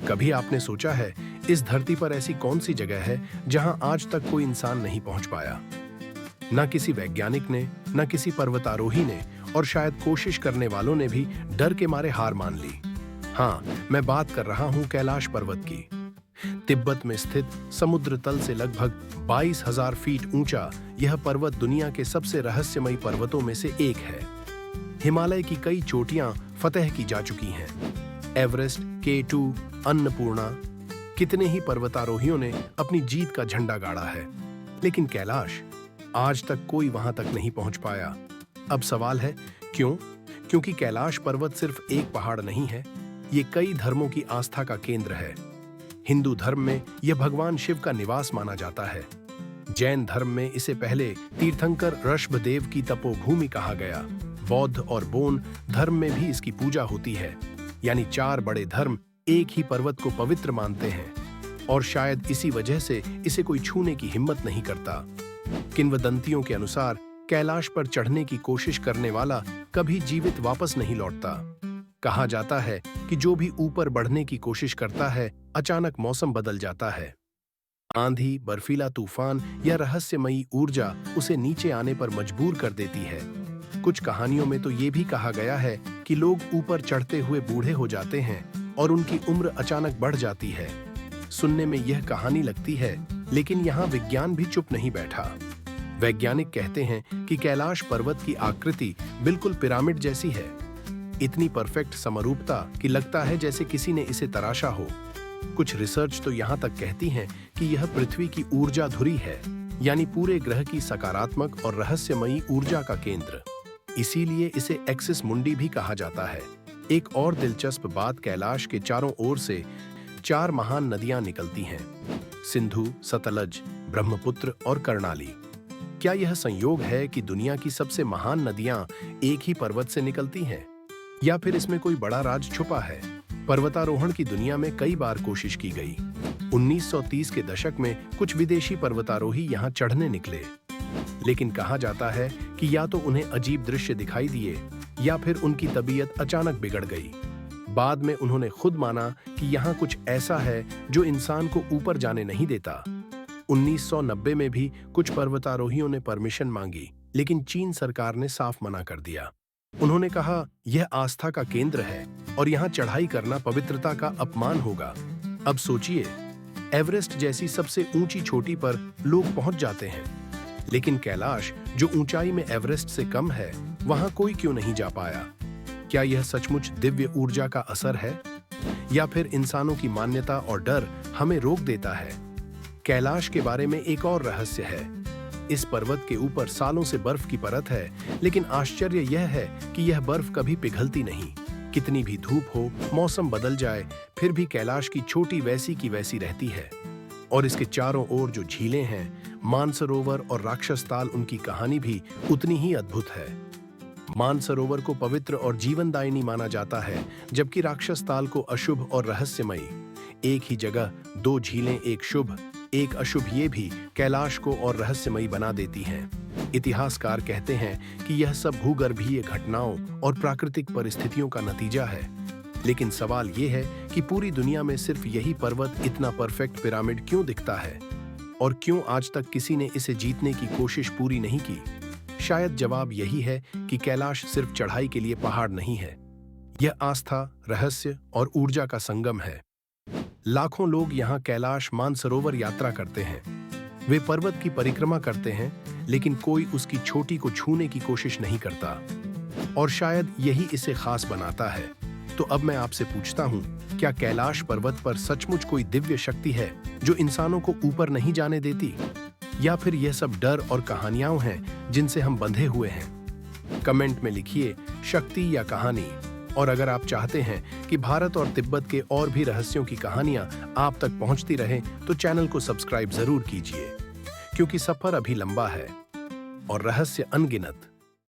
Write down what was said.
कभी आपने सोचा है इस धरती पर ऐसी कौन सी जगह है जहां आज तक कोई इंसान नहीं पहुंच पाया? ना किसी वैज्ञानिक ने, ना किसी पर्वतारोही ने, और शायद कोशिश करने वालों ने भी डर के मारे हार मान ली। हाँ, मैं बात कर रहा हूं कैलाश पर्वत की। तिब्बत में स्थित समुद्र तल से लगभग 22,000 फीट ऊंचा यह पर्वत दुनिया के सबसे रहस्यमयी पर्वतों में से एक है। हिमालय की कई चोटियां फतह की जा चुकी हैं। एवरेस्ट, K2, अन्नपूर्णा, कितने ही पर्वतारोहियों ने अपनी जीत का झंडा गाड़ा है, लेकिन कैलाश आज तक कोई वहां तक नहीं पहुंच पाया। अब सवाल है क्यों? क्योंकि कैलाश पर्वत सिर्फ एक पहाड़ नहीं है, ये कई धर्मों की आस्था का केंद्र है। हिंदू धर्म में यह भगवान शिव का निवास माना जाता है। जैन धर्म में इसे पहले तीर्थंकर ऋषभदेव की तपोभूमि कहा गया। बौद्ध और बोन धर्म में भी इसकी पूजा होती है। यानी 4 बड़े धर्म एक ही पर्वत को पवित्र मानते हैं, और शायद इसी वजह से इसे कोई छूने की हिम्मत नहीं करता। किंवदंतियों के अनुसार कैलाश पर चढ़ने की कोशिश करने वाला कभी जीवित वापस नहीं लौटता। कहा जाता है कि जो भी ऊपर बढ़ने की कोशिश करता है, अचानक मौसम बदल जाता है। आंधी, बर्फीला तूफान या रहस्यमयी ऊर्जा उसे नीचे आने पर मजबूर कर देती है। कुछ कहानियों में तो ये भी कहा गया है कि लोग ऊपर चढ़ते हुए बूढ़े हो जाते हैं और उनकी उम्र अचानक बढ़ जाती है। सुनने में यह कहानी लगती है, लेकिन यहाँ विज्ञान भी चुप नहीं बैठा। वैज्ञानिक कहते हैं कि कैलाश पर्वत की आकृति बिल्कुल पिरामिड जैसी है। इतनी परफेक्ट समरूपता कि लगता है जैसे किसी ने इसे तराशा हो। कुछ रिसर्च तो यहाँ तक कहती हैं कि यह पृथ्वी की ऊर्जा धुरी है, यानी पूरे ग्रह की सकारात्मक और रहस्यमयी ऊर्जा का केंद्र। इसीलिए इसे एक्सिस मुंडी भी कहा जाता है। एक और दिलचस्प बात, कैलाश के चारों ओर से 4 महान नदियां निकलती हैं: सिंधु, सतलज, ब्रह्मपुत्र और कर्णाली। क्या यह संयोग है कि दुनिया की सबसे महान नदियां एक ही पर्वत से निकलती हैं? या फिर इसमें कोई बड़ा राज छुपा है? पर्वतारोहण की दुनिया में कई बार कोशिश की गई। 1930 के दशक में कुछ विदेशी पर्वतारोही यहाँ चढ़ने निकले, लेकिन कहा जाता है कि या तो उन्हें अजीब दृश्य दिखाई दिए या फिर उनकी तबीयत अचानक बिगड़ गई। बाद में उन्होंने खुद माना कि यहाँ कुछ ऐसा है जो इंसान को ऊपर जाने नहीं देता। 1990 में भी कुछ पर्वतारोहियों ने परमिशन मांगी, लेकिन चीन सरकार ने साफ मना कर दिया। उन्होंने कहा, यह आस्था का केंद्र है और यहाँ चढ़ाई करना पवित्रता का अपमान होगा। अब सोचिए, एवरेस्ट जैसी सबसे ऊंची चोटी पर लोग पहुंच जाते हैं, लेकिन कैलाश, जो ऊंचाई में एवरेस्ट से कम है, वहां कोई क्यों नहीं जा पाया? क्या यह सचमुच दिव्य ऊर्जा का असर है, या फिर इंसानों की मान्यता और डर हमें रोक देता है? कैलाश के बारे में एक और रहस्य है। इस पर्वत के ऊपर सालों से बर्फ की परत है, लेकिन आश्चर्य यह है कि यह बर्फ कभी पिघलती नहीं। कितनी भी धूप हो, मौसम बदल जाए, फिर भी कैलाश की चोटी वैसी की वैसी रहती है। और इसके चारों ओर जो झीलें हैं, मानसरोवर और राक्षसताल, उनकी कहानी भी उतनी ही अद्भुत है। मानसरोवर को पवित्र और जीवनदायिनी माना जाता है, जबकि राक्षसताल को अशुभ और रहस्यमयी। एक ही जगह 2 झीलें, एक शुभ एक अशुभ, ये भी कैलाश को और रहस्यमयी बना देती हैं। इतिहासकार कहते हैं कि यह सब भूगर्भीय घटनाओं और प्राकृतिक परिस्थितियों का नतीजा है। लेकिन सवाल ये है कि पूरी दुनिया में सिर्फ यही पर्वत इतना परफेक्ट पिरामिड क्यों दिखता है, और क्यों आज तक किसी ने इसे जीतने की कोशिश पूरी नहीं की? शायद जवाब यही है कि कैलाश सिर्फ चढ़ाई के लिए पहाड़ नहीं है, यह आस्था, रहस्य और ऊर्जा का संगम है। लाखों लोग यहाँ कैलाश मानसरोवर यात्रा करते हैं। वे पर्वत की परिक्रमा करते हैं, लेकिन कोई उसकी चोटी को छूने की कोशिश नहीं करता, और शायद यही इसे खास बनाता है। तो अब मैं आपसे पूछता हूँ, क्या कैलाश पर्वत पर सचमुच कोई दिव्य शक्ति है जो इंसानों को ऊपर नहीं जाने देती, या फिर यह सब डर और कहानियां हैं जिनसे हम बंधे हुए हैं? कमेंट में लिखिए शक्ति या कहानी। और अगर आप चाहते हैं कि भारत और तिब्बत के और भी रहस्यों की कहानियां आप तक पहुंचती रहें, तो चैनल को सब्सक्राइब जरूर कीजिए, क्योंकि सफर अभी लंबा है और रहस्य अनगिनत।